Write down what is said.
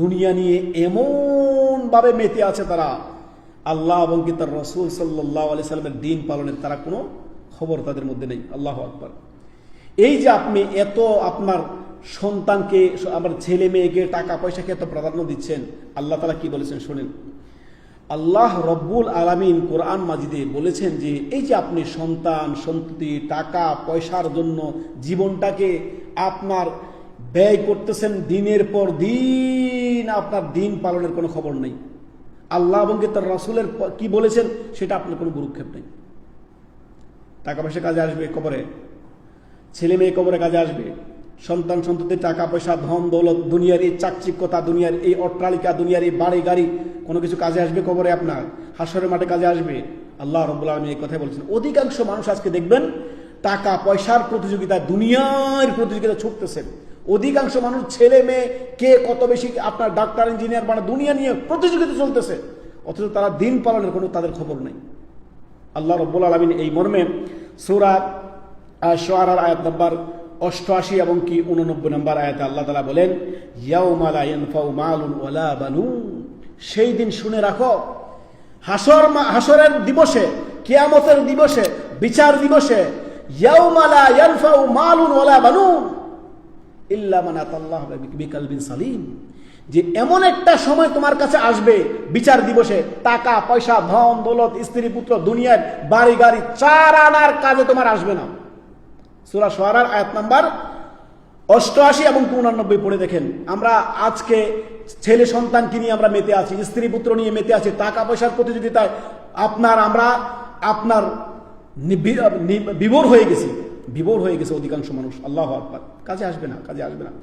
দুনিয়া নিয়ে এমন ভাবে মেতে আছে তারা, আল্লাহ এবং কি তার রাসূল সাল্লাল্লাহু আলাইহি সাল্লামের দিন পালনের তারা কোনো খবর তাদের মধ্যে নেই। আল্লাহু আকবার। এই যে আপনি এত আপনার সন্তানকে, আমার ছেলে মেয়েকে, টাকা পয়সাকে এত প্রাধান্য দিচ্ছেন, আল্লাহ তাআলা কি বলেছেন শুনেন। আল্লাহ রব্বুল আলামিন কোরআন মাজিদে বলেছেন যে এই যে আপনি সন্তান সন্ততি টাকা পয়সার জন্য জীবনটাকে আপনার ব্যয় করতেছেন, দিনের পর দিন আপনার দিন পালনের কোনো খবর নেই। আল্লাহ এবং তার রাসূলের কি বলেছেন সেটা আপনার কোনো গুরুক্ষেপ নেই। টাকা পয়সা কাজে আসবে কবরে, ছেলে মেয়ে কবরে কাজে আসবে, সন্তান সন্ততি টাকা পয়সা ধন দৌলত, দুনিয়ার এই চাকচিক্যতা, দুনিয়ার এই অট্টালিকা, দুনিয়ার এই বাড়ি গাড়ি, কোনো কিছু কাজে আসবে কবরে, আপনার হাসরের মাঠে কাজে আসবে। আল্লাহ রাব্বুল আলামিন এই কথাই বলেছেন। অধিকাংশ মানুষ আজকে দেখবেন টাকা পয়সার প্রতিযোগিতা, দুনিয়ার প্রতিযোগিতা ছুটতেছেন। অধিকাংশ মানুষ ছেলে মেয়ে কে কত বেশি আপনার ডাক্তার ইঞ্জিনিয়ার মানে দুনিয়া নিয়ে প্রতিযোগিতা চলতেছে, অথচ তারা দিন পালনের কোনো তাদের খবর নেই। আল্লাহ রাব্বুল আলামিন এই মর্মে সূরা আশ-শুআরার আয়াত নাম্বার 88 এবং কি 89 নম্বর আয়াতে আল্লাহ তাআলা বলেন, ইয়াউমা লা ইয়ানফাউ মালুন ওয়ালা বানুন। সেই দিন শুনে রাখো, হাসরের দিবসে, কিয়ামতের দিবসে, বিচার দিবসে, ইয়াউমা লা ইয়ানফাউ মালুন ওয়ালা বানুন ইল্লা মান আতাল্লাহু বিকালবিন সালিম। যে এমন একটা সময় তোমার কাছে আসবে বিচার দিবসে, টাকা পয়সা ধন দৌলত স্ত্রী পুত্র দুনিয়ার বাড়ি গাড়ি চার আনার কাজে তোমার আসবে না। সূরা শুআরার আয়াত নাম্বার 88 এবং 89 পড়ে দেখেন। আমরা আজকে ছেলে সন্তানকে নিয়ে আমরা মেতে আছি, স্ত্রী পুত্র নিয়ে মেতে আছি, টাকা পয়সার প্রতিযোগিতায় আপনার বিভোর হয়ে গেছি অধিকাংশ মানুষ। আল্লাহু আকবার। কাজে আসবে না।